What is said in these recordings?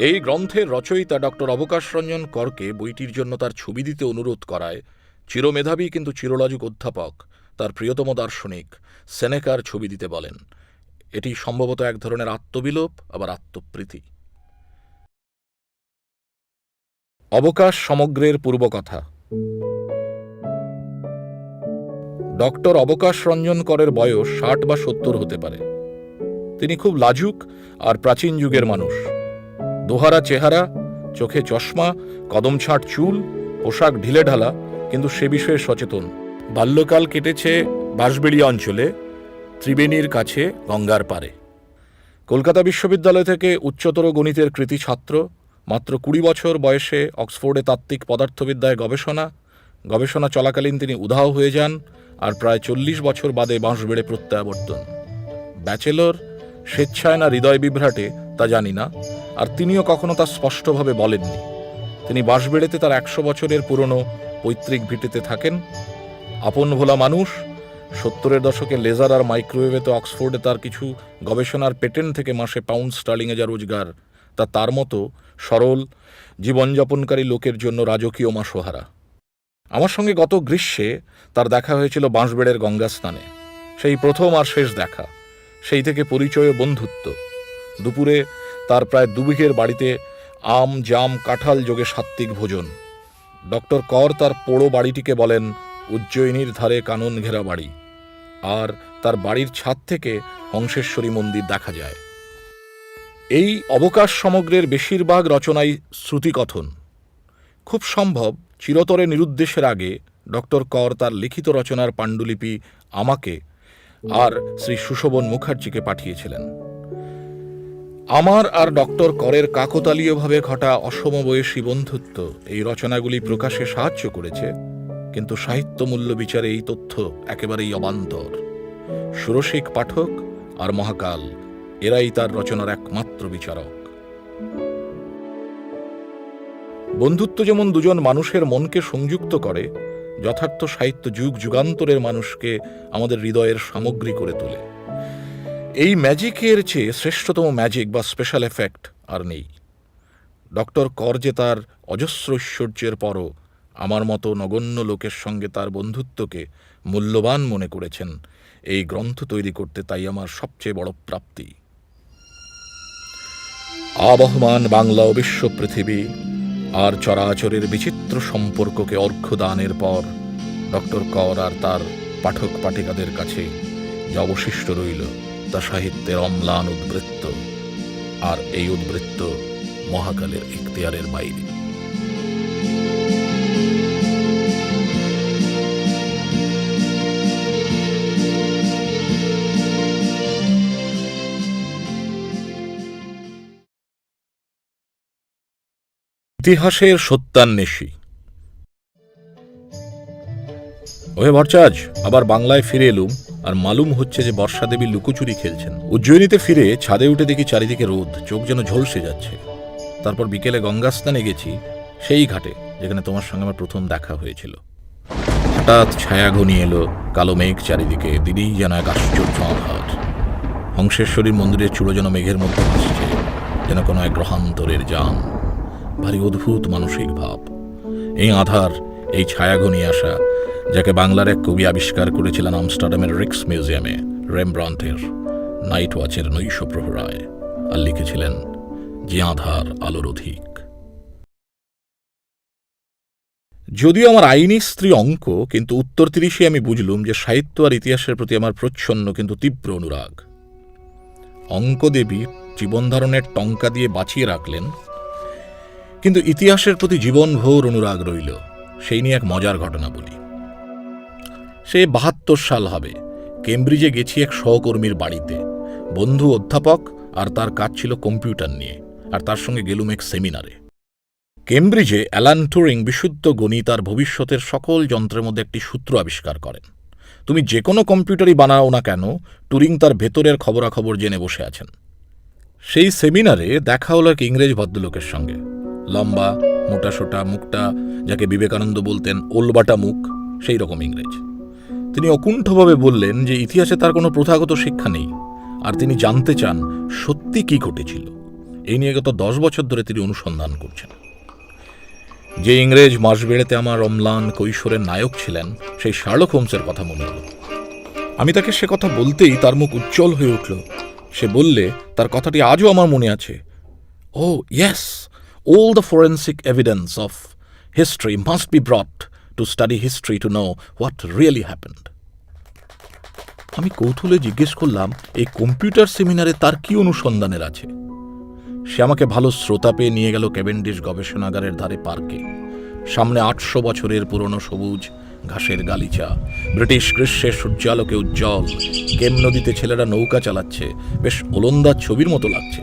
এই গ্রন্থের রচয়িতা ডক্টর অবকাশ রঞ্জন করকে বইটির জন্য তার ছবি দিতে অনুরোধ করায় চিরমেধাবী কিন্তু চিরলাজুক অধ্যাপক তার প্রিয়তম দার্শনিক সেনেকার ছবি দিতে বলেন। এটি সম্ভবত এক ধরনের আত্মবিলোপ, আবার আত্মপ্রীতি। অবকাশ সমগ্রের পূর্বকথা। ডক্টর অবকাশ রঞ্জন করের বয়স ৬০ বা ৭০ হতে পারে। তিনি খুব লাজুক আর প্রাচীন যুগের মানুষ। দোহারা চেহারা, চোখে চশমা, কদম ছাঁট চুল, পোশাক ঢিলেঢালা, কিন্তু সে বিষয়ে সচেতন। বাল্যকাল কেটেছে বাঁশবেড়িয়া অঞ্চলে, ত্রিবেণীর কাছে, গঙ্গার পারে। কলকাতা বিশ্ববিদ্যালয় থেকে উচ্চতর গণিতের কৃতি ছাত্র। মাত্র ২০ বছর বয়সে অক্সফোর্ডে তাত্ত্বিক পদার্থবিদ্যায় গবেষণা চলাকালীন তিনি উধাও হয়ে যান, আর প্রায় ৪০ বছর বাদে বাঁশবেড়ে প্রত্যাবর্তন। ব্যাচেলর, স্বেচ্ছায় না হৃদয় বিভ্রাটে তা জানি না, আর তিনিও কখনো তা স্পষ্টভাবে বলেননি। তিনি বাঁশবেড়েতে তার ১০০ বছরের পুরনো পৈতৃক ভিটেতে থাকেন। আপন ভোলা মানুষ। ৭০-এর দশকে লেজার আর মাইক্রোওয়েভে তো অক্সফোর্ডে তার কিছু গবেষণার পেটেন্ট থেকে মাসে পাউন্ড স্টার্লিংয়ে যা রোজগার, তা তার মতো সরল জীবনযাপনকারী লোকের জন্য রাজকীয় মাসোহারা। আমার সঙ্গে গত গ্রীষ্মে তার দেখা হয়েছিল বাঁশবেড়ের গঙ্গা স্নানে। সেই প্রথম আর শেষ দেখা। সেই থেকে পরিচয় ও বন্ধুত্ব। দুপুরে তার প্রায় ২ বিঘের বাড়িতে আম, জাম, কাঁঠাল যোগে সাত্ত্বিক ভোজন। ডক্টর কর তার পোড়ো বাড়িটিকে বলেন উজ্জয়িনীর ধারে কানন ঘেরা বাড়ি, আর তার বাড়ির ছাদ থেকে হংসেশ্বরী মন্দির দেখা যায়। এই অবকাশ সমগ্রের বেশিরভাগ রচনাই শ্রুতিকথন। খুব সম্ভব চিরতরে নিরুদ্দেশের আগে ডক্টর কর তার লিখিত রচনার পাণ্ডুলিপি আমাকে আর শ্রী সুশোভন মুখার্জিকে পাঠিয়েছিলেন। আমার আর ডক্টর করের কাকতালীয়ভাবে ঘটা অসমবয়সী বন্ধুত্ব এই রচনাগুলি প্রকাশে সাহায্য করেছে, কিন্তু সাহিত্য মূল্য বিচারে এই তথ্য একেবারেই অবান্তর। সুরসিক পাঠক আর মহাকাল, এরাই তার রচনার একমাত্র বিচারক। বন্ধুত্ব যেমন দুজন মানুষের মনকে সংযুক্ত করে, যথার্থ সাহিত্য যুগ যুগান্তরের মানুষকে আমাদের হৃদয়ের সামগ্রী করে তোলে। এই ম্যাজিকের চেয়ে শ্রেষ্ঠতম ম্যাজিক বা স্পেশাল এফেক্ট আর নেই। ডক্টর কর যে তার অজস্র ঐশ্বর্যের পরও আমার মতো নগণ্য লোকের সঙ্গে তার বন্ধুত্বকে মূল্যবান মনে করেছেন, এই গ্রন্থ তৈরি করতে তাই আমার সবচেয়ে বড় প্রাপ্তি। আবহমান বাংলা ও বিশ্ব পৃথিবী আর চরাচরের বিচিত্র সম্পর্ককে অর্ঘ্যদানের পর ডক্টর কর আর তার পাঠক পাঠিকাদের কাছে যা অবশিষ্ট রইল তা সাহিত্যের অম্লান উদ্বৃত্ত, আর এই উদ্বৃত্ত মহাকালের ইখতিয়ারের বাইরে। ইতিহাসের সত্যান্বেষী। ওহে ভরচাজ, আবার বাংলায় ফিরে এলুম, আর মালুম হচ্ছে যে বর্ষা দেবী লুকোচুরি খেলছেন। উজ্জয়িনীতে ফিরে ছাদে উঠে দেখি চারিদিকে রোদ, চোখ যেন ঝলসে যাচ্ছে। তারপর বিকেলে গঙ্গা স্নানে গেছি, সেই ঘাটে যেখানে তোমার সঙ্গে আমার প্রথম দেখা হয়েছিল। হঠাৎ ছায়া ঘনিয়ে এলো, কালো মেঘ চারিদিকে, দিনেই যেন এক আশ্চর্য আধার। হংসেশ্বরীর মন্দিরের চূড়ো যেন মেঘের মধ্যে ভাসছে, যেন কোনো এক গ্রহান্তরের যান। ভারী অদ্ভুত মানসিক ভাব। এই আধার, এই ছায়া ঘনিয়ে আসা, যাকে বাংলার এক কবি আবিষ্কার করেছিলেন আমস্টারডামের রিক্স মিউজিয়ামে রেমব্রান্টের নাইট ওয়াচের নৈশ প্রহরায়, আর লিখেছিলেন যে আধার আলোর অধিক। যদিও আমার আইনি স্ত্রী অঙ্ক, কিন্তু উত্তর ৩০-এ আমি বুঝলুম যে সাহিত্য আর ইতিহাসের প্রতি আমার প্রচ্ছন্ন কিন্তু তীব্র অনুরাগ। অঙ্ক দেবী জীবনধারণের টঙ্কা দিয়ে বাঁচিয়ে রাখলেন, কিন্তু ইতিহাসের প্রতি জীবনভর অনুরাগ রইল। সেই নিয়ে এক মজার ঘটনা বলি। সে ৭২ সাল হবে। কেমব্রিজে গেছি এক সহকর্মীর বাড়িতে। বন্ধু অধ্যাপক, আর তার কাজ ছিল কম্পিউটার নিয়ে, আর তার সঙ্গে গেলুম এক সেমিনারে। কেমব্রিজে অ্যালান টুরিং বিশুদ্ধ গণিত আর ভবিষ্যতের সকল যন্ত্রের মধ্যে একটি সূত্র আবিষ্কার করেন। তুমি যে কোনো কম্পিউটারই বানাও না কেন, টুরিং তার ভেতরের খবরাখবর জেনে বসে আছেন। সেই সেমিনারে দেখা হলো এক ইংরেজ ভদ্রলোকের সঙ্গে। লম্বা, মোটাসোটা, মুখটা যাকে বিবেকানন্দ বলতেন ওলবাটা মুখ, সেই রকম ইংরেজ। তিনি অকুণ্ঠভাবে বললেন যে ইতিহাসে তার কোনো প্রথাগত শিক্ষা নেই, আর তিনি জানতে চান সত্যি কি ঘটেছিল। এই নিয়ে গত 10 বছর ধরে তিনি অনুসন্ধান করছেন। যে ইংরেজ মাসবেড়েতে আমার অম্লান কৈশোরের নায়ক ছিলেন, সেই শার্লক হোমসের কথা মনে হল। আমি তাকে সে কথা বলতেই তার মুখ উজ্জ্বল হয়ে উঠল। সে বললে, তার কথাটি আজও আমার মনে আছে, ও yes, all the forensic evidence of history must be brought to study history to know what really happened. আমি কৌতূহলে জিজ্ঞেস করলাম, এই কম্পিউটার সেমিনারে তার কি অনুসন্ধানের আছে? সে আমাকে ভালো শ্রোতা পেয়ে নিয়ে গেল কেভেন্ডিশ গবেষণাগারের ধারে পার্কে। সামনে 800 বছরের পুরনো সবুজ ঘাসের গালিচা, ব্রিটিশ গ্রীষ্মের সূর্যালোকে উজ্জ্বল, কেম নদীতে ছেলেরা নৌকা চালাচ্ছে, বেশ ওলন্দাজ ছবির মতো লাগছে।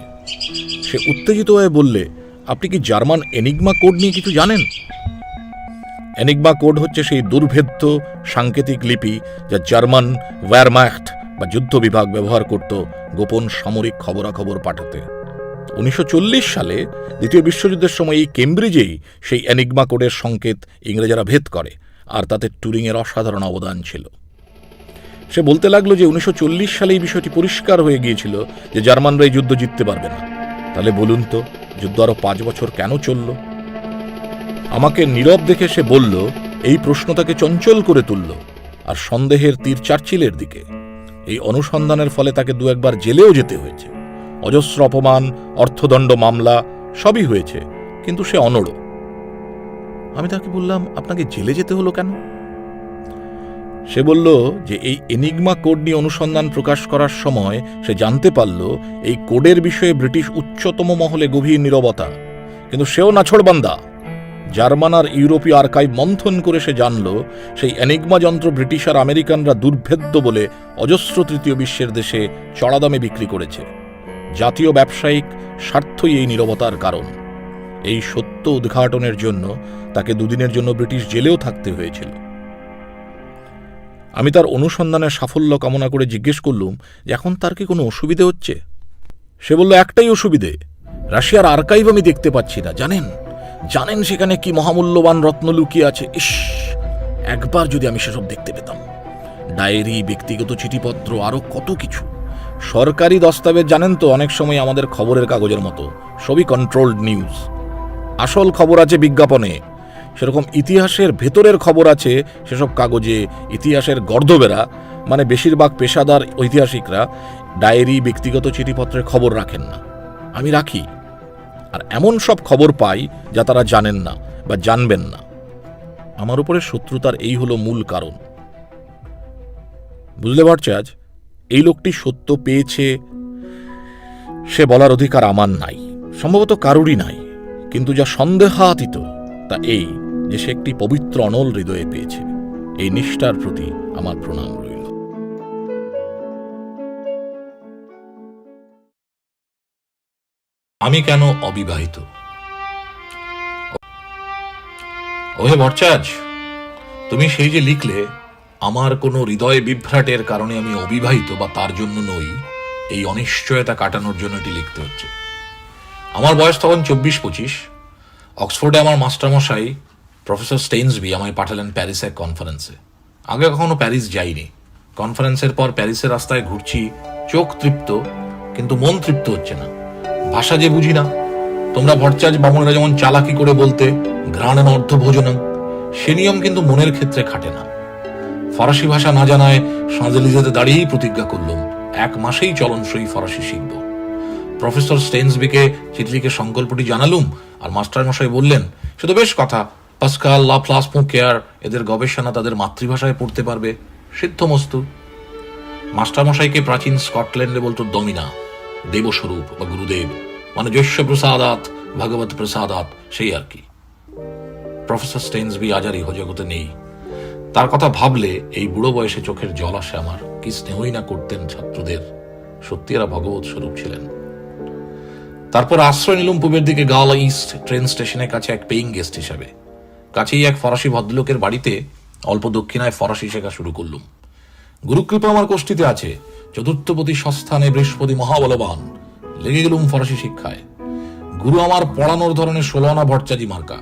সে উত্তেজিত হয়ে বললে, আপনি কি জার্মান এনিগমা কোড নিয়ে কিছু জানেন? এনিগমা কোড হচ্ছে সেই দুর্ভেদ্য সাংকেতিক লিপি যা জার্মান ওয়্যারমাখট বা যুদ্ধ বিভাগ ব্যবহার করত গোপন সামরিক খবরাখবর পাঠাতে। 1940 সালে দ্বিতীয় বিশ্বযুদ্ধের সময় এই কেমব্রিজেই সেই এনিগমা কোডের সংকেত ইংরেজরা ভেদ করে, আর তাতে টুরিংয়ের অসাধারণ অবদান ছিল। সে বলতে লাগলো যে 1940 সালে এই বিষয়টি পরিষ্কার হয়ে গিয়েছিল যে জার্মানরা এই যুদ্ধ জিততে পারবে না। তাহলে বলুন তো, যুদ্ধ আরো 5 বছর কেন চলল? আমাকে নীরব দেখে সে বলল, এই প্রশ্ন তাকে চঞ্চল করে তুলল, আর সন্দেহের তীর চার্চিলের দিকে। এই অনুসন্ধানের ফলে তাকে 2 একবার জেলেও যেতে হয়েছে, অজস্র অপমান, অর্থদণ্ড মামলা সবই হয়েছে, কিন্তু সে অনড়। আমি তাকে বললাম, আপনাকে জেলে যেতে হলো কেন? সে বলল যে এই এনিগমা কোড নিয়ে অনুসন্ধান প্রকাশ করার সময় সে জানতে পারল এই কোডের বিষয়ে ব্রিটিশ উচ্চতম মহলে গভীর নীরবতা, কিন্তু সেও নাছোড়বান্দা। জার্মান আর ইউরোপীয় আর্কাইভ মন্থন করে সে জানল সেই এনিগমা যন্ত্র ব্রিটিশ আর আমেরিকানরা দুর্ভেদ্য বলে অজস্র তৃতীয় বিশ্বের দেশে চড়া দামে বিক্রি করেছে। জাতীয় ব্যবসায়িক স্বার্থই এই নীরবতার কারণ। এই সত্য উদ্ঘাটনের জন্য তাকে 2 দিনের জন্য ব্রিটিশ জেলেও থাকতে হয়েছিল। আমি তার অনুসন্ধানের সাফল্য কামনা করে জিজ্ঞেস করলুম যে এখন তার কি কোনো অসুবিধে হচ্ছে? সে বলল, একটাই অসুবিধে, রাশিয়ার আর্কাইভ আমি দেখতে পাচ্ছি না। জানেন সেখানে কি মহামূল্যবান রত্ন লুকিয়ে আছে। ইস, একবার যদি আমি সেসব দেখতে পেতাম। ডায়েরি, ব্যক্তিগত চিঠিপত্র, আরো কত কিছু। সরকারি দস্তাবেজ জানেন তো, অনেক সময় আমাদের খবরের কাগজের মতো, সবই কন্ট্রোলড নিউজ। আসল খবর আছে বিজ্ঞাপনে, সেরকম ইতিহাসের ভেতরের খবর আছে সেসব কাগজে। ইতিহাসের গর্দবেরা, মানে বেশিরভাগ পেশাদার ঐতিহাসিকরা, ডায়েরি, ব্যক্তিগত চিঠিপত্রের খবর রাখেন না। আমি রাখি, আর এমন সব খবর পাই যা তারা জানেন না বা জানবেন না। আমার উপরে শত্রুতার এই হলো মূল কারণ। বুঝতে পারছে আজ এই লোকটি সত্য পেয়েছে সে বলার অধিকার আমার নাই, সম্ভবত কারুরই নাই। কিন্তু যা সন্দেহাতীত তা এই যে সে একটি পবিত্র অনল হৃদয়ে পেয়েছে। এই নিষ্ঠার প্রতি আমার প্রণাম রইল। আমি কেন অবিবাহিত? ওহে ভট্টাচ, তুমি সেই যে লিখলে আমার কোনো হৃদয় বিভ্রাটের কারণে আমি অবিবাহিত বা তার জন্য নই, এই অনিশ্চয়তা কাটানোর জন্য এটি লিখতে হচ্ছে। আমার বয়স তখন 24-25। অক্সফোর্ডে আমার মাস্টারমশাই প্রফেসর স্টেইনসবি আমায় পাঠালেন প্যারিসে এক কনফারেন্সে। আগে কখনো প্যারিস যাইনি। কনফারেন্সের পর প্যারিসের রাস্তায় ঘুরছি, চোখ তৃপ্ত কিন্তু মন তৃপ্ত হচ্ছে না। ভাষা যে বুঝি না। তোমরা ভট্টাচ বামুনেরা যেমন চালাকি করে বলতে ঘ্রাণেন অর্ধ ভোজনং, সে নিয়ম কিন্তু মনের ক্ষেত্রে খাটে না। ফরাসি ভাষা না জানায় শাঁজেলিজেতে দাঁড়িয়েই প্রতিজ্ঞা করলাম 1 মাসেই চলনসই ফরাসি শিখব। প্রফেসর স্টেইনসবিকে চিঠি লিখে সংকল্পটি জানালুম, আর মাস্টার মশাই বললেন, সে তো বেশ কথা, পাস্কাল, লাপ্লাস, পুকেয়ার এদের গবেষণা তাদের মাতৃভাষায় পড়তে পারবে, সিদ্ধমস্তু। মাস্টার মশাইকে প্রাচীন স্কটল্যান্ডে বলতো দমিনা, দেবস্বরূপ বা গুরুদেব, মানে যস্য প্রসাদাত ভগবত প্রসাদাত, সেই আর কি। প্রফেসর স্টেইনসবি আজ আর ইহ জগতে নেই। তার কথা ভাবলে এই বুড়ো বয়সে চোখের জল আসে আমার। কি স্নেহই না করতেন ছাত্রদের, সত্যি এরা ভগবত স্বরূপ ছিলেন। তারপর আশ্রয় নিলুম পূবের দিকে গাওলা ইস্ট ট্রেন স্টেশনের কাছে এক পেইং গেস্ট হিসাবে। কাছেই এক ফরাসি ভদ্রলোকের বাড়িতে অল্প দক্ষিণায় ফরাসি শেখা শুরু করলুম। গুরুকৃপা আমার কোষ্ঠীতে আছে, চতুর্থপতি সস্থানে বৃহস্পতি মহাবলবান। লেগে গেলুম ফরাসি শিক্ষায়। গুরু আমার পড়ানোর ধরনের 16 আনা ভট্টাজি মার্কা।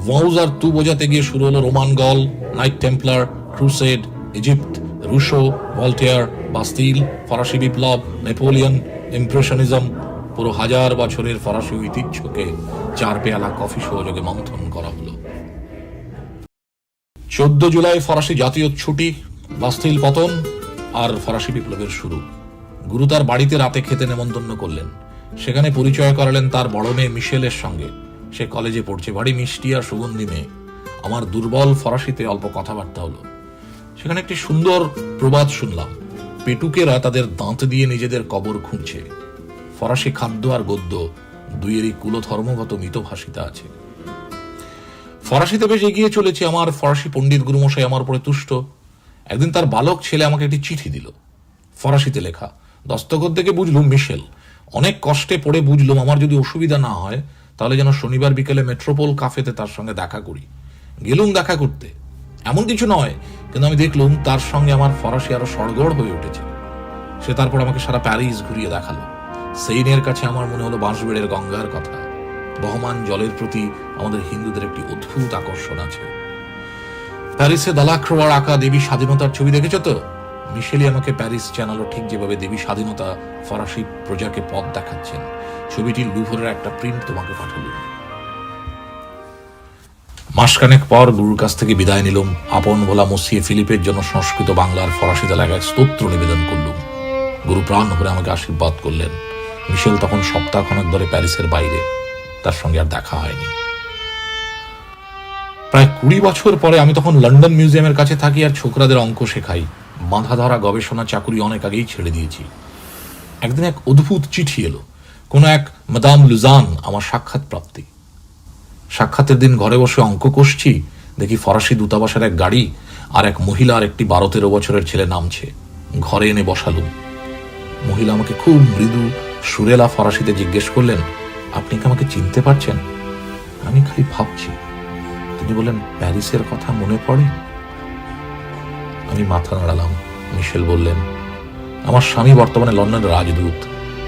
ওয়াউজ আর তু বোঝাতে গিয়ে শুরু হলো Roman Gaul, knight Templar, crusade, Egypt, Rousseau, Voltaire, Bastille, ফরাসি বিপ্লব, নেপোলিয়ন, ইমপ্রেশনিজম, পুরো 1000 বছরের ফরাসি ঐতিহ্যকে 4 পেয়ালা কফি সহযোগে মন্থন করা হলো। 14 জুলাই ফরাসি জাতীয় ছুটি, বাস্তিল পতন আর ফরাসি বিপ্লবের শুরু। গুরু তার বাড়িতে রাতে খেতে নেমন্তন্ন করলেন। সেখানে পরিচয় করালেন তার বড় মেয়ে মিশেলের সঙ্গে। সে কলেজে পড়ছে, ভারী মিষ্টি আর সুগন্ধি মেয়ে। আমার দুর্বল ফরাসিতে অল্প কথাবার্তা হলো। সেখানে একটি সুন্দর প্রবাদ শুনলাম, পেটুকেরা তাদের দাঁত দিয়ে নিজেদের কবর খুঁড়ছে। ফরাসি খাদ্য আর গদ্য দুইয়েরই কুলধর্মগত মিতভাষিতা আছে। ফরাসিতে বেশ এগিয়ে চলেছে। আমার ফরাসি পণ্ডিত গুরুমশাই আমার উপরে তুষ্ট। একদিন তার বালক ছেলে আমাকে একটি চিঠি দিল, ফরাসিতে লেখা। দস্তখত থেকে বুঝলুম মিশেল। অনেক কষ্টে পড়ে বুঝলুম আমার যদি অসুবিধা না হয় তাহলে যেন শনিবার বিকেলে মেট্রোপোল কাফেতে তার সঙ্গে দেখা করি। গেলুম দেখা করতে, এমন কিছু নয়, কিন্তু আমি দেখলুম তার সঙ্গে আমার ফরাসি আরো সড়গড় হয়ে উঠেছে। সে তারপর আমাকে সারা প্যারিস ঘুরিয়ে দেখালো। সেইনের কাছে আমার মনে হলো বাঁশবেড়ের গঙ্গার কথা। বহমান জলের প্রতি আমাদের হিন্দুদের একটি অদ্ভুত আকর্ষণ আছে। প্যারিসে দালাক্রোয়ার আঁকা দেবী স্বাধীনতার ছবি দেখেছ তো? মিশেলি আমাকে প্যারিস জানালো ঠিক যেভাবে দেবী স্বাধীনতা ফরাসি প্রজাকে পথ দেখাচ্ছেন। ছবিটির লুভরের একটা প্রিন্ট তোমাকে পাঠালুম। মাসখানেক পর গুরুর কাছ থেকে বিদায় নিলাম। আপন ভোলা মসিয়ে ফিলিপের জন্য সংস্কৃত বাংলার ফরাসি তালাকায় স্তোত্র নিবেদন করলুম। গুরু প্রাণ ভরে আমাকে আশীর্বাদ করলেন। মিশেল তখন সপ্তাহখানেক ধরে প্যারিসের বাইরে, তার সঙ্গে আর দেখা হয়নি। প্রায় 20 বছর পরে আমি তখন লন্ডন মিউজিয়ামের কাছে থাকি আর ছোকরাদের অঙ্ক শেখাই। বাঁধা ধরা গবেষণা চাকুরি অনেক আগেই ছেড়ে দিয়েছি। একদিন এক অদ্ভুত চিঠি এলো। কোন এক মাদাম লুজান আমার সাক্ষাৎ প্রাপ্তি। সাক্ষাতের দিন ঘরে বসে অঙ্ক কষছি, দেখি ফরাসি দূতাবাসের এক গাড়ি আর এক মহিলা আর একটি 12-13 বছরের ছেলে নামছে। ঘরে এনে বসালুম। মহিলা আমাকে খুব মৃদু সুরেলা ফরাসিতে জিজ্ঞেস করলেন, আপনি কি আমাকে চিনতে পারছেন? আমি খালি ভাবছি। তিনি বললেন, প্যারিসের কথা মনে পড়ে? আমি মাথা নাড়ালাম। মিশেল বললেন, আমার স্বামী বর্তমানে লন্ডনের রাজদূত,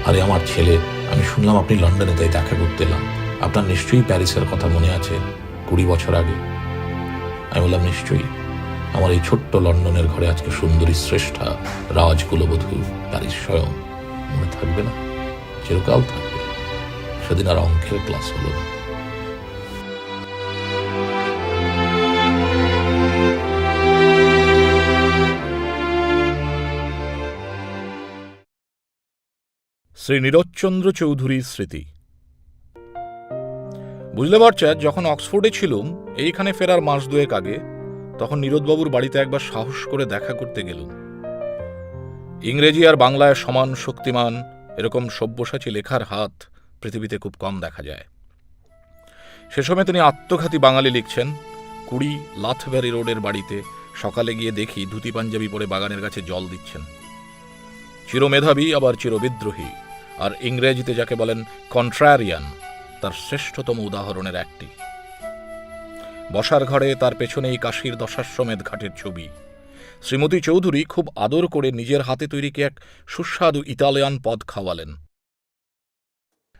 আরে আমার ছেলে, আমি শুনলাম আপনি লন্ডনে, তাই দেখা করতে এলাম। আপনার নিশ্চয়ই প্যারিসের কথা মনে আছে, 20 বছর আগে। আমি বললাম, নিশ্চয়ই। আমার এই ছোট্ট লন্ডনের ঘরে আজকে সুন্দরী শ্রেষ্ঠা রাজকুলবধূ প্যারিস স্বয়ং। মনে থাকবে না? চিরকাল থাকবে। সেদিন আর অঙ্কের ক্লাস হলো না। শ্রী নীরজচন্দ্র চৌধুরীর স্মৃতি। বুঝলে ভট্টাচার্য, যখন অক্সফোর্ডে ছিলুম, এইখানে ফেরার মাস 2 আগে, তখন নীরদবাবুর বাড়িতে একবার সাহস করে দেখা করতে গেলুম। ইংরেজি আর বাংলায় সমান শক্তিমান এরকম সব্যসাচী লেখার হাত পৃথিবীতে খুব কম দেখা যায়। সে সময় তিনি আত্মঘাতী বাঙালি লিখছেন। 20 লাথব্যারি রোডের বাড়িতে সকালে গিয়ে দেখি ধুতি পাঞ্জাবি পরে বাগানের গাছে জল দিচ্ছেন। চিরমেধাবী আবার চিরবিদ্রোহী, আর ইংরেজিতে যাকে বলেন কন্ট্রারিয়ান, তার শ্রেষ্ঠতম উদাহরণের একটি। বসার ঘরে তার পেছনেই কাশীর দশাশ্বমেধ ঘাটের ছবি। শ্রীমতী চৌধুরী খুব আদর করে নিজের হাতে তৈরি এক সুস্বাদু ইতালিয়ান পদ খাওয়ালেন।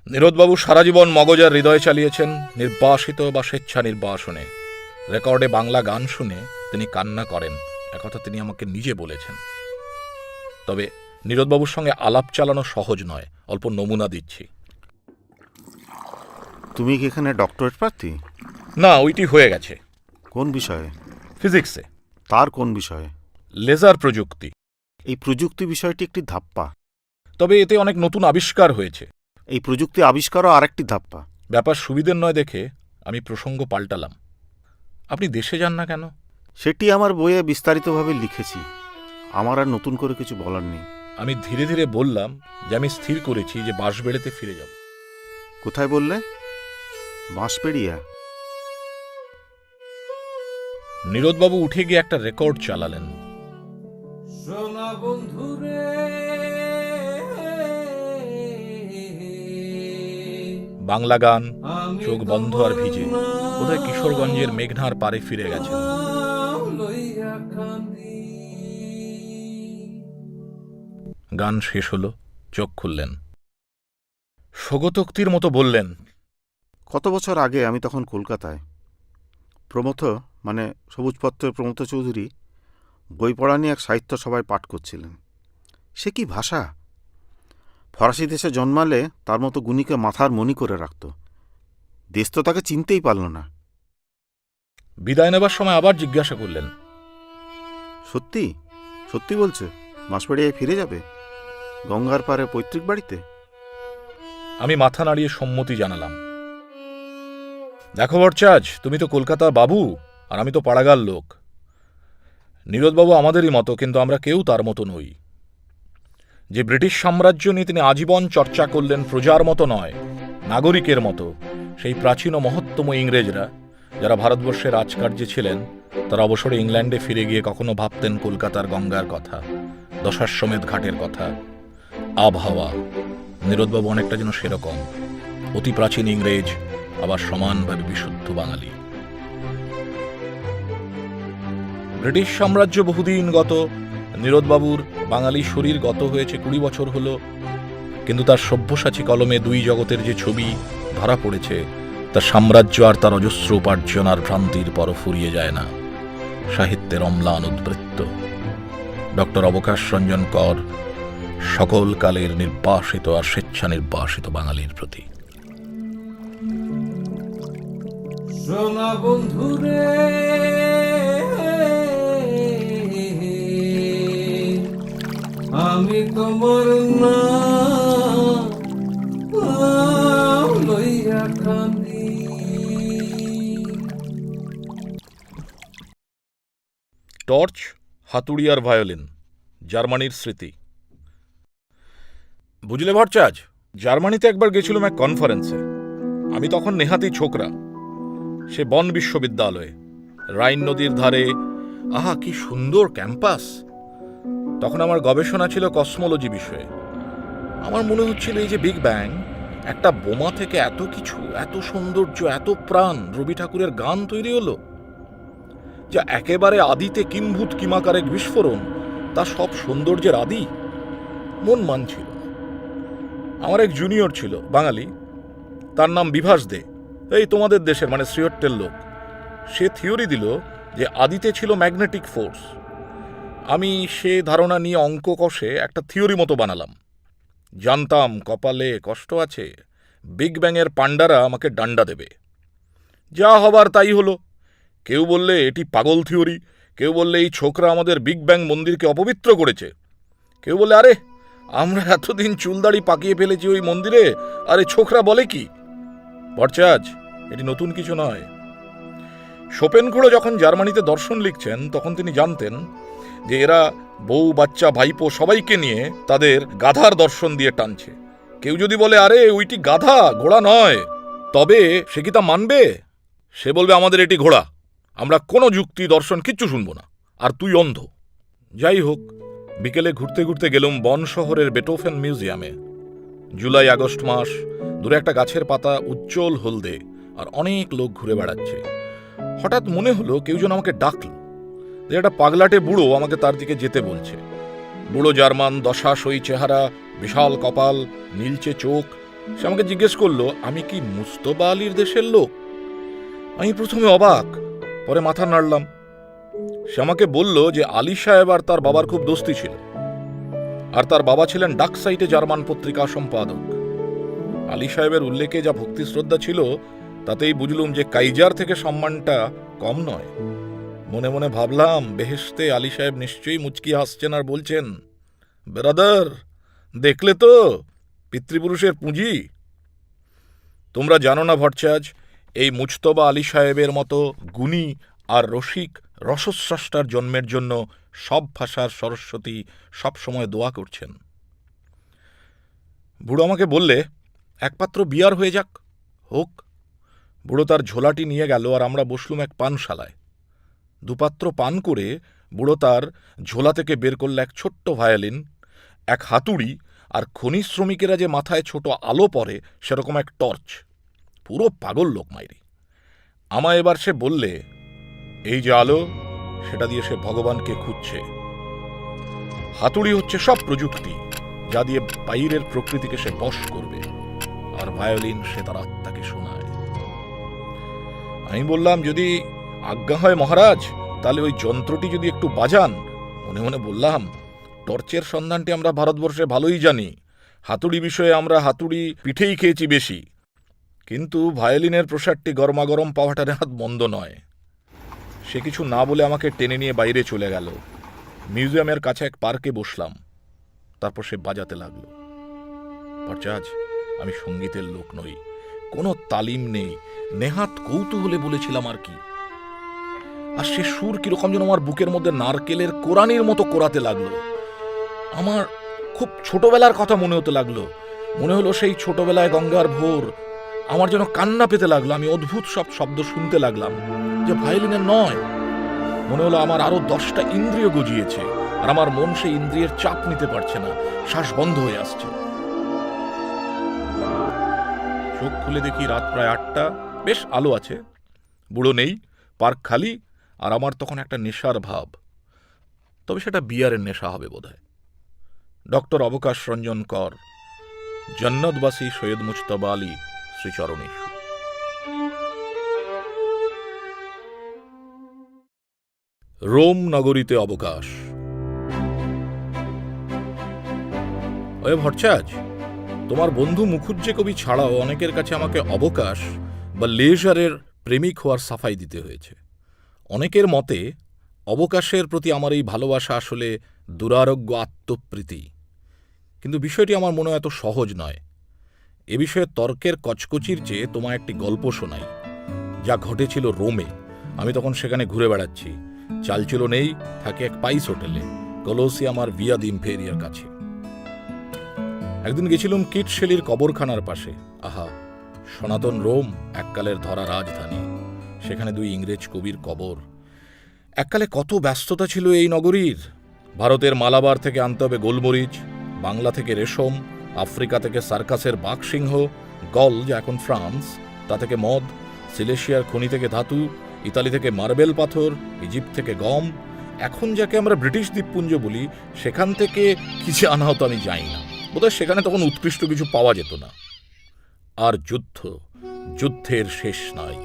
নীরদবাবু সারা জীবন মগজার হৃদয় চালিয়েছেন, নির্বাসিত বা স্বেচ্ছা নির্বাসনে। রেকর্ডে বাংলা গান শুনে তিনি কান্না করেন, একথা তিনি আমাকে নিজে বলেছেন। তবে নীরদবাবুর সঙ্গে আলাপ চালানো সহজ নয়, অল্প নমুনা দিচ্ছি। তুমি কি এখানে ডক্টরেট প্রার্থী? না, ওইটি হয়ে গেছে। কোন বিষয়ে? ফিজিক্সে। তার কোন বিষয়ে? লেজার প্রযুক্তি। এই প্রযুক্তি বিষয়টি একটি ধাপ্পা, তবে এতে অনেক নতুন আবিষ্কার হয়েছে। এই প্রযুক্তি আবিষ্কারও আরেকটি ধাপ্পা। ব্যাপার সুবিধের নয় দেখে আমি প্রসঙ্গ পাল্টালাম। আপনি দেশে যান না কেন? সেটি আমার বইয়ে বিস্তারিতভাবে লিখেছি। আমার আর নতুন করে কিছু বলার নেই। আমি ধীরে ধীরে বললাম যে আমি স্থির করেছি যে বাঁশবেড়েতে ফিরে যাব। কোথায় বললে? বাঁশবেড়িয়া? নীরদবাবু উঠে গিয়ে একটা রেকর্ড চালালেন। সোনা বন্ধুরে, বাংলা গান, চোখ বন্ধ আর ভিজে। বোধহয় কিশোরগঞ্জের মেঘনার পারে ফিরে গেছেন। গান শেষ হলো, চোখ খুললেন। স্বগতোক্তির মতো বললেন, কত বছর আগে আমি তখন কলকাতায়। প্রমথ, মানে সবুজপত্রের প্রমথ চৌধুরী, বই পড়া নিয়ে এক সাহিত্য সভায় পাঠ করছিলেন। সে কি ভাষা! ফরাসি দেশে জন্মালে তার মতো গুণীকে মাথার মণি করে রাখত। দেশ তো তাকে চিনতেই পারল না। বিদায় নেবার সময় আবার জিজ্ঞাসা করলেন, সত্যি সত্যি বলছে? মাসবাড়িয়ায় ফিরে যাবে? গঙ্গার পারে পৈতৃক বাড়িতে? আমি মাথা নাড়িয়ে সম্মতি জানালাম। দেখো ভট্টাচ, তুমি তো কলকাতার বাবু আর আমি তো পাড়াগার লোক। নীরোদবাবু আমাদেরই মতো, কিন্তু আমরা কেউ তার মতো নই। যে ব্রিটিশ সাম্রাজ্য নিয়ে তিনি আজীবন চর্চা করলেন প্রজার মতো নয়, নাগরিকের মতো, সেই প্রাচীন ও মহত্তম ইংরেজরা যারা ভারতবর্ষের রাজকার্যে ছিলেন, তারা অবসরে ইংল্যান্ডে ফিরে গিয়ে কখনো ভাবতেন কলকাতার গঙ্গার কথা, দশাশ্বমেধ ঘাটের কথা, আবহাওয়া। নীরোদবাবু অনেকটা যেন সেরকম, অতি প্রাচীন ইংরেজ, আবার সমানভাবে বিশুদ্ধ বাঙালি। ব্রিটিশ সাম্রাজ্য বহুদিন গত, নীরোদবাবুর বাঙালি শরীর গত হয়েছে 20 বছর হলো, কিন্তু তার সব্যসাচী কলমে দুই জগতের যে ছবি ধরা পড়েছে, তার সাম্রাজ্য আর তার অজস্র উপার্জন আর ভ্রান্তির পর ফুরিয়ে যায় না। সাহিত্যের অম্লান উদ্বৃত্ত ডক্টর অবকাশ রঞ্জন কর সকল কালের নির্বাসিত আর স্বেচ্ছা নির্বাসিত বাঙালির প্রতি। সোনা বন্ধুরে, আমি তোমার নাম লইয়া কান্দি। টর্চ, হাতুড়ি আর ভায়োলিন, জার্মানির স্মৃতি। বুঝলে ভট্টাচ, জার্মানিতে একবার গেছিলাম এক কনফারেন্সে। আমি তখন নেহাতি ছোকরা, সে বন বিশ্ববিদ্যালয়ে, রাইন নদীর ধারে। আহা, কি সুন্দর ক্যাম্পাস! তখন আমার গবেষণা ছিল কসমোলজি বিষয়ে। আমার মনে হচ্ছিল এই যে বিগ ব্যাং, একটা বোমা থেকে এত কিছু, এত সৌন্দর্য, এত প্রাণ, রবি ঠাকুরের গান তৈরি হলো, যা একেবারে আদিতে কিম্ভূত কিমাকারে বিস্ফোরণ, তা সব সৌন্দর্যের আদি। মন মানছিল না। আমার এক জুনিয়র ছিল, বাঙালি, তার নাম বিভাস দে, এই তোমাদের দেশের মানে শ্রীহট্টের লোক। সে থিওরি দিল যে আদিতে ছিল ম্যাগনেটিক ফোর্স। আমি সে ধারণা নিয়ে অঙ্ক কষে একটা থিওরি মতো বানালাম। জানতাম কপালে কষ্ট আছে, বিগ ব্যাংয়ের পাণ্ডারা আমাকে ডান্ডা দেবে। যা হবার তাই হলো। কেউ বললে এটি পাগল থিওরি, কেউ বললে এই ছোকরা আমাদের বিগ ব্যাং মন্দিরকে অপবিত্র করেছে, কেউ বলে আরে আমরা এতদিন চুলদাড়ি পাকিয়ে ফেলেছি ওই মন্দিরে, আরে ছোকরা বলে কি। ভট্টাচ, এটি নতুন কিছু নয়। শোপেনখোড়ো যখন জার্মানিতে দর্শন লিখছেন, তখন তিনি জানতেন যে এরা বউ বাচ্চা ভাইপো সবাইকে নিয়ে তাদের গাধার দর্শন দিয়ে টানছে। কেউ যদি বলে আরে ওইটি গাধা, ঘোড়া নয়, তবে সে কি তা মানবে? সে বলবে আমাদের এটি ঘোড়া, আমরা কোনো যুক্তি দর্শন কিচ্ছু শুনব না, আর তুই অন্ধ। যাই হোক, বিকেলে ঘুরতে ঘুরতে গেলুম বন শহরের বেটোফেন মিউজিয়ামে। জুলাই আগস্ট মাস, দূরে একটা গাছের পাতা উজ্জ্বল হলদে, আর অনেক লোক ঘুরে বেড়াচ্ছে। হঠাৎ মনে হলো কেউ যেন আমাকে ডাকল, যে একটা পাগলাটে বুড়ো আমাকে তার দিকে যেতে বলছে। বুড়ো জার্মান, দশাসই চেহারা, বিশাল কপাল, নীলচে চোখ। সে আমাকে জিজ্ঞেস করলো আমি কি মুস্তফা আলীর দেশের লোক। আমি প্রথমে অবাক, পরে মাথা নাড়লাম। সে আমাকে বলল যে আলী সাহেব আর তার বাবার খুব দোস্তি ছিল, আর তার বাবা ছিলেন ডাক সাইটে জার্মান পত্রিকা সম্পাদক। আলী সাহেবের উল্লেখে যা ভক্তি শ্রদ্ধা ছিল, তাতেই বুঝলুম যে কাইজার থেকে সম্মানটা কম নয়। মনে মনে ভাবলাম, বেহেশতে আলী সাহেব নিশ্চয়ই মুচকি হাসছেন আর বলছেন, ব্রাদার দেখলে তো পিতৃপুরুষের পুঁজি। তোমরা জানো না ভট্টাচ, এই মুজতবা আলী সাহেবের মতো গুণী আর রসিক রসস্রষ্টার জন্মের জন্য সব ভাষার সরস্বতী সবসময় দোয়া করছেন। বুড়ো আমাকে বললে এক পাত্র বিয়ার হয়ে যাক। হোক। বুড়ো তার ঝোলাটি নিয়ে গেল, আর আমরা বসলুম এক পানশালায়। দুপাত্র পান করে বুড়ো তার ঝোলা থেকে বের করল এক ছোট্ট ভায়োলিন, এক হাতুড়ি, আর খনি শ্রমিকেরা যে মাথায় ছোট আলো পরে সেরকম এক টর্চ। পুরো পাগল লোক মাইরি। আমায় এবার সে বললে, এই যে আলো, সেটা দিয়ে সে ভগবানকে খুঁজছে। হাতুড়ি হচ্ছে সব প্রযুক্তি, যা দিয়ে বাইরের প্রকৃতিকে সে বশ করবে, আর ভায়োলিন সে তার আত্মাকে শোনায়। আমি বললাম, যদি আজ্ঞা হয় মহারাজ, তাহলে ওই যন্ত্রটি যদি একটু বাজান। মনে মনে বললাম, টর্চের সন্ধানটি আমরা ভারতবর্ষে ভালোই জানি, হাতুড়ি বিষয়ে আমরা হাতুড়ি পিঠেই খেয়েছি বেশি, কিন্তু ভায়োলিনের প্রসাদটি গরমাগরম পাওয়াটা হাত মন্দ নয়। সে কিছু না বলে আমাকে টেনে নিয়ে বাইরে চলে গেল। মিউজিয়ামের কাছে এক পার্কে বসলাম। তারপর সে বাজাতে লাগলো। ভট্টাচ, আমি সঙ্গীতের লোক নই, কোনো তালিম নেই, নেহাত কৌতূহলে বলেছিলাম আর কি। আর সে সুর কিরকম যেন আমার বুকের মধ্যে নারকেলের কোরানির মতো কোরাতে লাগলো। আমার খুব ছোটবেলার কথা মনে হতে লাগলো। মনে হলো সেই ছোটবেলায় গঙ্গার ভোর। আমার যেন কান্না পেতে লাগলো। আমি অদ্ভুত সব শব্দ শুনতে লাগলাম, যে ভায়োলিনের নয়। মনে হলো আমার আরো 10টা ইন্দ্রিয় গজিয়েছে, আর আমার মন সেই ইন্দ্রিয়ের চাপ নিতে পারছে না, শ্বাস বন্ধ হয়ে আসছে। চোখ খুলে দেখি রাত প্রায় 8টা, বেশ আলো আছে, বুড়ো নেই, পার্ক খালি, আর আমার তখন একটা নেশার ভাব। তবে সেটা বিয়ারের নেশা হবে বোধহয়। ডক্টর অবকাশ রঞ্জন কর, জন্নতবাসী সৈয়দ মুজতবা আলী শ্রীচরণেশ্বর। রোম নগরীতে অবকাশ। ওয়ে ভট্টাচ, তোমার বন্ধু মুখুজ্জে কবি ছাড়াও অনেকের কাছে আমাকে অবকাশ বা লেজারের প্রেমিক হওয়ার সাফাই দিতে হয়েছে। অনেকের মতে অবকাশের প্রতি আমার এই ভালোবাসা আসলে দুরারোগ্য আত্মপ্রীতি। কিন্তু বিষয়টি আমার মনে এত সহজ নয়। এ বিষয়ে তর্কের কচকচির চেয়ে তোমায় একটি গল্প শোনাই, যা ঘটেছিল রোমে। আমি তখন সেখানে ঘুরে বেড়াচ্ছি। চালচুলো নেই, থাকে এক পাইস হোটেলে, কলোসিয়াম আর ভিয়া দি ইম্পেরিয়ার কাছে। একদিন গেছিলাম কিট শেলির কবরখানার পাশে। আহা, সনাতন রোম, এককালের ধরা রাজধানী। সেখানে 2 ইংরেজ কবির কবর। এককালে কত ব্যস্ততা ছিল এই নগরীর। ভারতের মালাবার থেকে আনতে হবে গোলমরিচ, বাংলা থেকে রেশম, আফ্রিকা থেকে সার্কাসের বাঘসিংহ, গল যা এখন ফ্রান্স, তা থেকে মদ, সিলেশিয়ার খনি থেকে ধাতু, ইতালি থেকে মার্বেল পাথর, ইজিপ্ট থেকে গম, এখন যাকে আমরা ব্রিটিশ দ্বীপপুঞ্জ বলি, সেখান থেকে কিছু আনা হতো আমি জানি না। বোধহয় সেখানে তখন উৎকৃষ্ট কিছু পাওয়া যেত না। আর যুদ্ধ, যুদ্ধের শেষ নাই।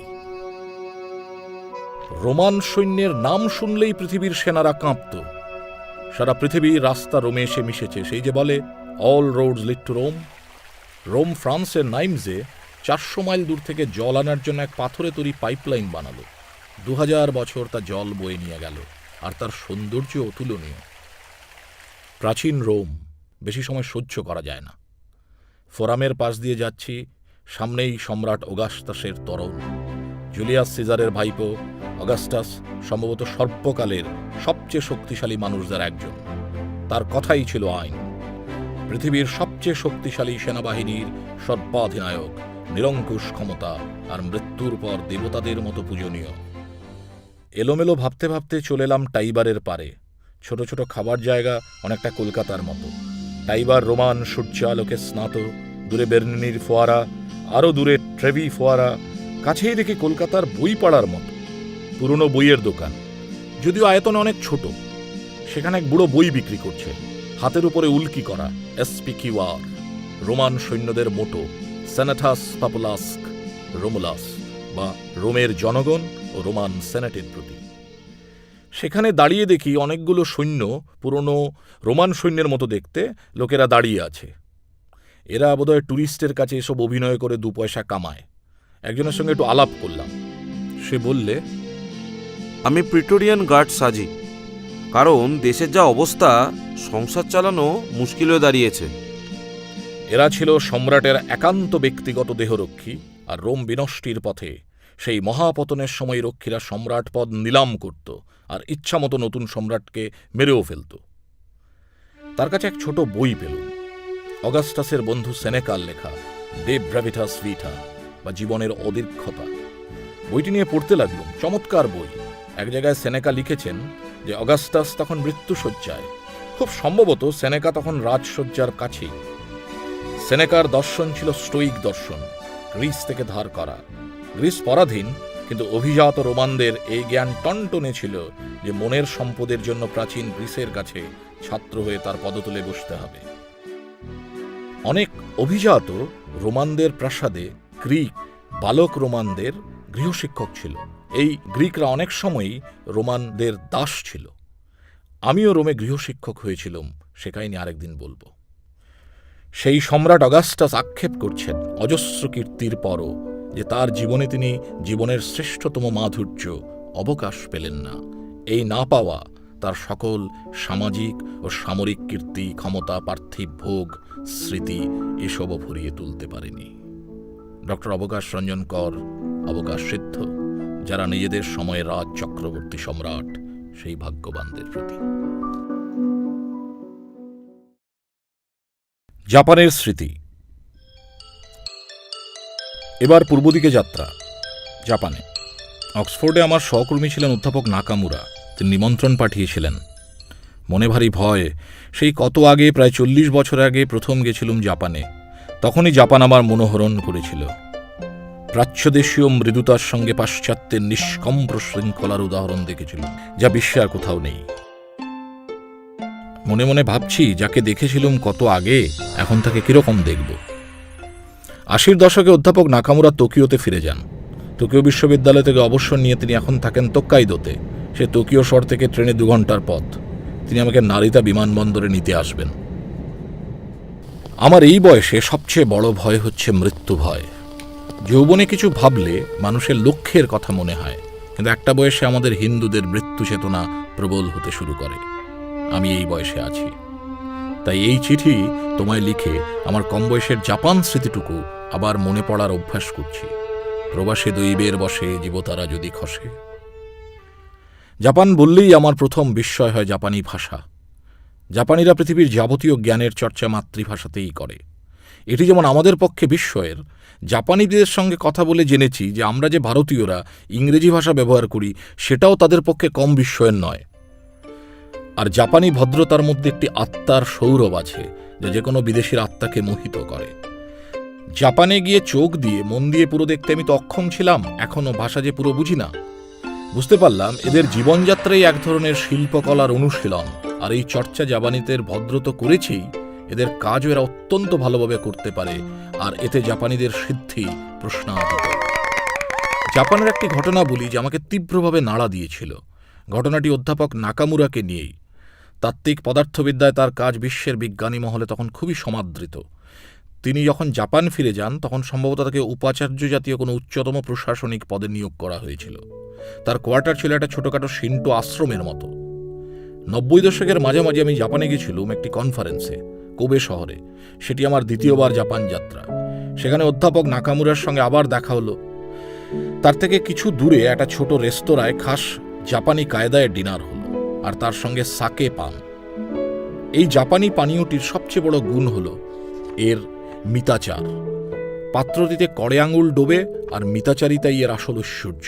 রোমান সৈন্যের নাম শুনলেই পৃথিবীর সেনারা কাঁপত। সারা পৃথিবীর রাস্তা রোমে এসে মিশেছে। সেই যে বলে all roads lead to Rome. Rome ফ্রান্সের নাইমসে 400 মাইল দূর থেকে জল আনার জন্য এক পাথরে তৈরি পাইপলাইন বানালো। 2000 বছর তা জল বয়ে নিয়ে গেল, আর তার সৌন্দর্য অতুলনীয়। প্রাচীন রোম বেশি সময় সহ্য করা যায় না। ফোরামের পাশ দিয়ে যাচ্ছি, সামনেই সম্রাট অগাস্টাসের তরণ। জুলিয়াস সিজারের ভাইপো অগাস্টাস সম্ভবত সর্বকালের সবচেয়ে শক্তিশালী মানুষদের একজন। তার কথাই ছিল আইন। পৃথিবীর সবচেয়ে শক্তিশালী সেনাবাহিনীর সর্বাধিনায়ক, নিরঙ্কুশ ক্ষমতা, আর মৃত্যুর পর দেবতাদের মতো পূজনীয়। এলোমেলো ভাবতে ভাবতে চলে এলাম টাইবারের পারে। ছোট ছোট খাবার জায়গা, অনেকটা কলকাতার মতো। টাইবার রোমান সূর্যালোকে স্নাত, দূরে বের্নির ফোয়ারা, আরও দূরে ট্রেভি ফোয়ারা, কাছেই দেখি কলকাতার বই পাড়ার মতো পুরনো বইয়ের দোকান, যদিও আয়তনে অনেক ছোট। সেখানে এক বুড়ো বই বিক্রি করছে, হাতের উপরে উল্কি করা এসপিকিউআর, রোমান সৈন্যদের মোটো সেনাটাস পাপুলাস্ক রোমুলাস, বা রোমের জনগণ ও রোমান সেনেটের প্রতি। সেখানে দাঁড়িয়ে দেখি অনেকগুলো সৈন্য, পুরনো রোমান সৈন্যের মতো দেখতে, লোকেরা দাঁড়িয়ে আছে। এরা বোধহয় ট্যুরিস্টের কাছে এসব অভিনয় করে 2 পয়সা কামায়। একজনের সঙ্গে একটু আলাপ করলাম। সে বললে, আমি প্রিটোরিয়ান গার্ড সাজি, কারণ দেশের যা অবস্থা, সংসার চালানো মুশকিল হয়ে দাঁড়িয়েছে। এরা ছিল সম্রাটের একান্ত ব্যক্তিগত দেহরক্ষী, আর রোম বিনষ্টির পথে সেই মহাপতনের সময় রক্ষীরা সম্রাট পদ নিলাম করত, আর ইচ্ছামতো নতুন সম্রাটকে মেরেও ফেলত। তার কাছে এক ছোট বই পেলুম, অগাস্টাসের বন্ধু সেনেকার লেখা ডে ব্রাভিটাস ভিটা, বা জীবনের অদীর্ঘতা। বইটি নিয়ে পড়তে লাগলুম। চমৎকার বই। এক জায়গায় সেনেকা লিখেছেন যে অগাস্টাস তখন মৃত্যুশয্যায়। খুব সম্ভবত সেনেকা তখন রাজশয্যার কাছেই। সেনেকার দর্শন ছিল স্টোইক দর্শন, গ্রিস থেকে ধার করা। গ্রিস পরাধীন, কিন্তু অভিজাত রোমানদের এই জ্ঞান টনটনে ছিল যে মনের সম্পদের জন্য প্রাচীন গ্রিসের কাছে ছাত্র হয়ে তার পদতলে বসতে হবে। অনেক অভিজাত রোমানদের প্রাসাদে গ্রিক বালক রোমানদের গৃহশিক্ষক ছিল। এই গ্রিকরা অনেক সময়ই রোমানদের দাস ছিল। আমিও রোমে গৃহশিক্ষক হয়েছিলাম, সে কাহিনী আরেকদিন বলবো। সেই সম্রাট অগাস্টাস আক্ষেপ করছেন অজস্র কীর্তির পরও যে তার জীবনে তিনি জীবনের শ্রেষ্ঠতম মাধুর্য অবকাশ পেলেন না। এই না পাওয়া তার সকল সামাজিক ও সামরিক কীর্তি, ক্ষমতা, পার্থিব ভোগ, স্মৃতি এসবও ভরিয়ে তুলতে পারেনি। ডক্টর অবকাশ রঞ্জন কর অবকাশ সিদ্ধ, যারা নিজেদের সময়ে রাজ চক্রবর্তী সম্রাট, সেই ভাগ্যবানদের প্রতি। জাপানের স্মৃতি। এবার পূর্ব দিকে যাত্রা, জাপানে। অক্সফোর্ডে আমার সহকর্মী ছিলেন অধ্যাপক নাকামুরা। তিনি নিমন্ত্রণ পাঠিয়েছিলেন। মনে ভারী ভয়। সেই কত আগে, প্রায় 40 বছর আগে প্রথম গেছিলুম জাপানে। তখনই জাপান আমার মনোহরণ করেছিল। প্রাচ্যদেশীয় মৃদুতার সঙ্গে পাশ্চাত্যের নিষ্কম্প শৃঙ্খলার উদাহরণ দেখেছিল, যা বিশ্বে আর কোথাও নেই। মনে মনে ভাবছি, যাকে দেখেছিলুম কত আগে, এখন তাকে কিরকম দেখব। 80-র দশকে অধ্যাপক নাকামুরা টোকিওতে ফিরে যান। টোকিও বিশ্ববিদ্যালয় থেকে অবসর নিয়ে তিনি এখন থাকেন তোক্কাইদোতে। সে টোকিও শহর থেকে ট্রেনে 2 ঘন্টার পথ। তিনি আমাকে নারিতা বিমানবন্দরে নিতে আসবেন। আমার এই বয়সে সবচেয়ে বড় ভয় হচ্ছে মৃত্যু ভয়। যৌবনে কিছু ভাবলে মানুষের লক্ষ্যের কথা মনে হয়, কিন্তু একটা বয়সে আমাদের হিন্দুদের মৃত্যু চেতনা প্রবল হতে শুরু করে। আমি এই বয়সে আছি। তাই এই চিঠি তোমায় লিখে আমার কম বয়সের জাপান স্মৃতিটুকু আবার মনে পড়ার অভ্যাস করছি। প্রবাসে দৈবের বসে জীবতারা যদি খসে। জাপান বললেই আমার প্রথম বিস্ময় হয় জাপানি ভাষা। জাপানিরা পৃথিবীর যাবতীয় জ্ঞানের চর্চা মাতৃভাষাতেই করে। এটি যেমন আমাদের পক্ষে বিস্ময়ের, জাপানিদের সঙ্গে কথা বলে জেনেছি যে আমরা যে ভারতীয়রা ইংরেজি ভাষা ব্যবহার করি, সেটাও তাদের পক্ষে কম বিস্ময়ের নয়। আর জাপানি ভদ্রতার মধ্যে একটি আত্মার সৌরভ আছে, যা যে কোনো বিদেশির আত্মাকে মোহিত করে। জাপানে গিয়ে চোখ দিয়ে মন দিয়ে পুরো দেখতে আমি তো অক্ষম ছিলাম, এখনও ভাষা যে পুরো বুঝি না। বুঝতে পারলাম এদের জীবনযাত্রাই এক ধরনের শিল্পকলার অনুশীলন, আর এই চর্চা জাপানিদের ভদ্রত করেছেই এদের কাজও এরা অত্যন্ত ভালোভাবে করতে পারে, আর এতে জাপানিদের সিদ্ধি প্রশ্নাতীত। জাপানের একটি ঘটনা বলি যে আমাকে তীব্রভাবে নাড়া দিয়েছিল। ঘটনাটি অধ্যাপক নাকামুরাকে নিয়েই। তাত্ত্বিক পদার্থবিদ্যায় তার কাজ বিশ্বের বিজ্ঞানী মহলে তখন খুবই সমাদৃত। তিনি যখন জাপান ফিরে যান, তখন সম্ভবত তাকে উপাচার্য জাতীয় কোনো উচ্চতম প্রশাসনিক পদে নিয়োগ করা হয়েছিল। তার কোয়ার্টার ছিল একটা ছোটখাটো শিন্টো আশ্রমের মতো। 90 দশকের মাঝামাঝি আমি জাপানে গেছিলাম একটি কনফারেন্সে, কোবে শহরে। সেটি আমার দ্বিতীয়বার জাপান যাত্রা। সেখানে অধ্যাপক নাকামুরার সঙ্গে আবার দেখা হলো। তার থেকে কিছু দূরে একটা ছোট রেস্তোরাঁয় খাস জাপানি কায়দায় ডিনার হলো, আর তার সঙ্গে সাকে পান। এই জাপানি পানীয়টির সবচেয়ে বড় গুণ হলো এর মিতাচার। পাত্রটিতে কড়ে আঙুল ডোবে, আর মিতাচারিতাই এর আসল ঐশ্বর্য।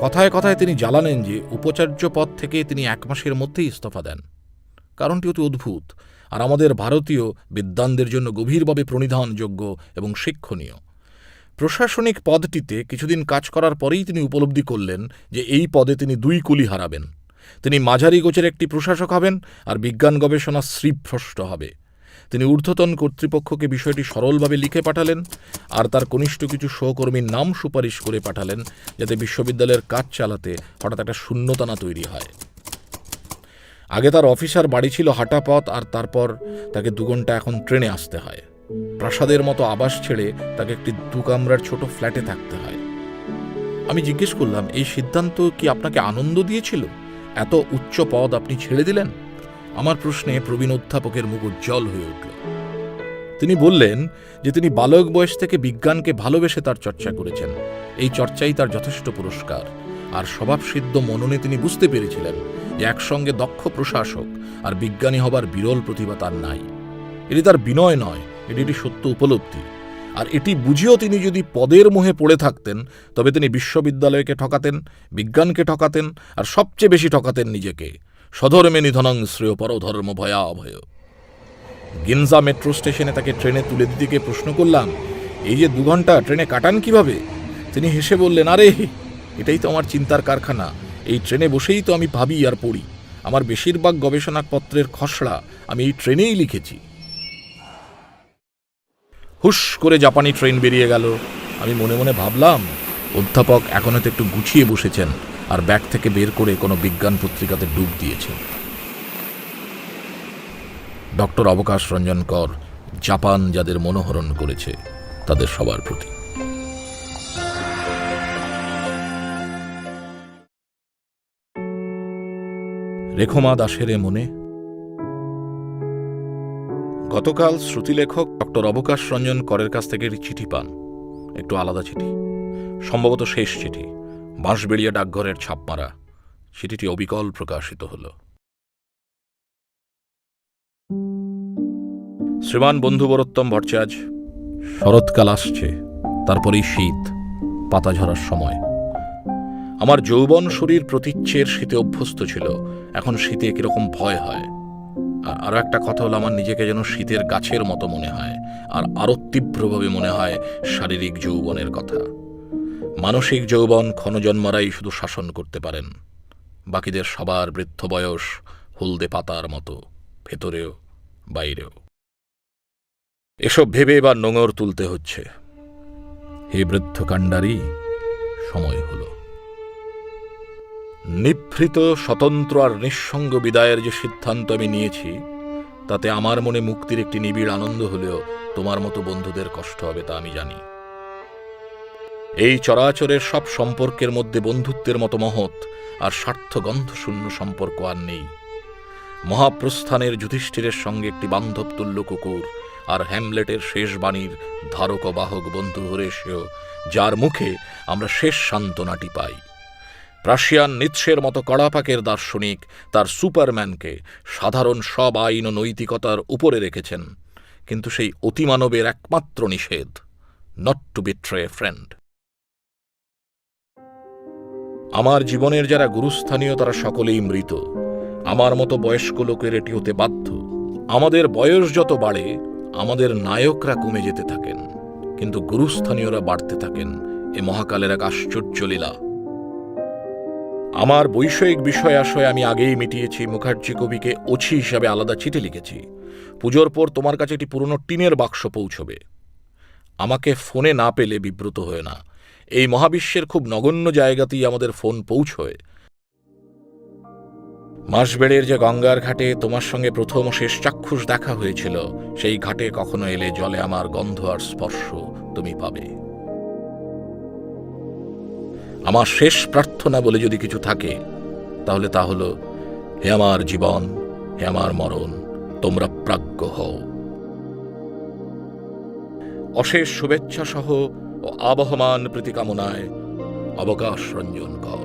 কথায় কথায় তিনি জ্বালানেন যে উপাচার্য পদ থেকে তিনি 1 মাসের মধ্যেই ইস্তফা দেন। কারণটি অতি অদ্ভুত, আর আমাদের ভারতীয় বিদ্বানদের জন্য গভীরভাবে প্রণিধানযোগ্য এবং শিক্ষণীয়। প্রশাসনিক পদটিতে কিছুদিন কাজ করার পরেই তিনি উপলব্ধি করলেন যে এই পদে তিনি 2 কুলি হারাবেন। তিনি মাঝারি গোছের একটি প্রশাসক হবেন, আর বিজ্ঞান গবেষণা শ্রীভ্রষ্ট হবে। তিনি ঊর্ধ্বতন কর্তৃপক্ষকে বিষয়টি সরলভাবে লিখে পাঠালেন, আর তার কনিষ্ঠ কিছু সহকর্মীর নাম সুপারিশ করে পাঠালেন, যাতে বিশ্ববিদ্যালয়ের কাজ চালাতে হঠাৎ একটা শূন্যতা না তৈরি হয়। আগে তার অফিসার বাড়ি ছিল হাঁটা পথ, আর তারপর তাকে 2 ঘন্টা এখন ট্রেনে আসতে হয়। প্রাসাদের মতো আবাস ছেড়ে তাকে একটি 2 কামরার ছোট ফ্ল্যাটে থাকতে হয়। আমি জিজ্ঞেস করলাম, এই সিদ্ধান্ত কি আপনাকে আনন্দ দিয়েছিল? এত উচ্চ পদ আপনি ছেড়ে দিলেন? আমার প্রশ্নে প্রবীণ অধ্যাপকের মুখ উজ্জ্বল হয়ে উঠল। তিনি বললেন যে তিনি বালক বয়স থেকে বিজ্ঞানকে ভালোবেসে তার চর্চা করেছেন। এই চর্চাই তার যথেষ্ট পুরস্কার। আর স্বভাবসিদ্ধ মননে তিনি বুঝতে পেরেছিলেন যে একসঙ্গে দক্ষ প্রশাসক আর বিজ্ঞানী হবার বিরল প্রতিভা তার নাই। এটি তার বিনয় নয়, এটি একটি সত্য উপলব্ধি। আর এটি বুঝেও তিনি যদি পদের মোহে পড়ে থাকতেন, তবে তিনি বিশ্ববিদ্যালয়কে ঠকাতেন, বিজ্ঞানকে ঠকাতেন, আর সবচেয়ে বেশি ঠকাতেন নিজেকে। স্বধর্মে নিধনং শ্রেয় পরধর্ম ভয়াভয়। গিনজা মেট্রো স্টেশনে তাকে ট্রেনে তুলে দিতে গিয়ে প্রশ্ন করলাম, এই যে 2 ঘন্টা ট্রেনে কাটান কিভাবে? তিনি হেসে বললেন, আরে এটাই তো আমার চিন্তার কারখানা। এই ট্রেনে বসেই তো আমি ভাবি আর পড়ি। আমার বেশিরভাগ গবেষণাপত্রের খসড়া আমি এই ট্রেনেই লিখেছি। হুশ করে জাপানি ট্রেন বেরিয়ে গেল। আমি মনে মনে ভাবলাম, অধ্যাপক এখন হয়তো একটু গুছিয়ে বসেছেন, আর ব্যাগ থেকে বের করে কোনো বিজ্ঞান পত্রিকাতে ডুব দিয়েছেন। ডক্টর অবকাশ রঞ্জন কর জাপান যাদের মনোহরণ করেছে তাদের সবার প্রতি। রেখমা দাসের এ মনে। গতকাল শ্রুতিলেখক ডক্টর অবকাশ রঞ্জন করের কাছ থেকে একটি চিঠি পান, একটু আলাদা চিঠি, সম্ভবত শেষ চিঠি, বাঁশবেড়িয়া ডাকঘরের ছাপ মারা। চিঠিটি অবিকল প্রকাশিত হল। শ্রীমান বন্ধুবরোত্তম ভট্টাচার্য, শরৎকাল আসছে, তারপরেই শীত, পাতা ঝরার সময়। আমার যৌবন শরীর প্রতীচ্যের শীতে অভ্যস্ত ছিল, এখন শীতে কিরকম ভয় হয়। আর আরো একটা কথা হলো, আমার নিজেকে যেন শীতের গাছের মতো মনে হয়, আর আরো তীব্রভাবে মনে হয় শারীরিক যৌবনের কথা। মানসিক যৌবন ক্ষণজন্মারাই শুধু শাসন করতে পারেন, বাকিদের সবার বৃদ্ধ বয়স হলদে পাতার মতো, ভেতরেও বাইরেও। এসব ভেবে এবার নোঙর তুলতে হচ্ছে। হে বৃদ্ধ কাণ্ডারি, সময় হল। নিভৃত স্বতন্ত্র আর নিঃসঙ্গ বিদায়ের যে সিদ্ধান্ত আমি নিয়েছি, তাতে আমার মনে মুক্তির একটি নিবিড় আনন্দ হলেও তোমার মতো বন্ধুদের কষ্ট হবে তা আমি জানি। এই চরাচরের সব সম্পর্কের মধ্যে বন্ধুত্বের মতো মহৎ আর স্বার্থগন্ধশূন্য সম্পর্ক আর নেই। মহাপ্রস্থানের যুধিষ্ঠিরের সঙ্গে একটি বান্ধবতুল্য কুকুর, আর হ্যামলেটের শেষ বাণীর ধারক বাহক বন্ধু হোরেশীয়, যার মুখে আমরা শেষ সান্ত্বনাটি পাই। প্রাশিয়ান নিৎসের মতো কড়াপাকের দার্শনিক তার সুপারম্যানকে সাধারণ সব আইন ও নৈতিকতার উপরে রেখেছেন, কিন্তু সেই অতিমানবের একমাত্র নিষেধ, not to betray a friend. আমার জীবনের যারা গুরুস্থানীয় তারা সকলেই মৃত। আমার মতো বয়স্ক লোকের এটি হতে বাধ্য। আমাদের বয়স যত বাড়ে আমাদের নায়করা কমে যেতে থাকেন, কিন্তু গুরুস্থানীয়রা বাড়তে থাকেন। এ মহাকালের এক আশ্চর্য লীলা। আমার বৈষয়িক বিষয় আশয় আমি আগেই মিটিয়েছি। মুখার্জি কবিকে ওছি হিসাবে আলাদা চিঠি লিখেছি। পুজোর পর তোমার কাছে একটি পুরনো টিনের বাক্স পৌঁছবে। আমাকে ফোনে না পেলে বিব্রত হয়ে না। এই মহাবিশ্বের খুব নগণ্য জায়গাতেই আমাদের ফোন পৌঁছয়। মাসবেড়ের যে গঙ্গার ঘাটে তোমার সঙ্গে প্রথম ও শেষ চাক্ষুষ দেখা হয়েছিল, সেই ঘাটে কখনো এলে জলে আমার গন্ধ আর স্পর্শ তুমি পাবে। আমার শেষ প্রার্থনা বলে যদি কিছু থাকে, তাহলে তা হল, হে আমার জীবন, হে আমার মরণ, তোমরা প্রাজ্ঞ হও। অশেষ শুভেচ্ছা সহ ও আবহমান প্রীতিকামনায় অবকাশ রঞ্জন কর।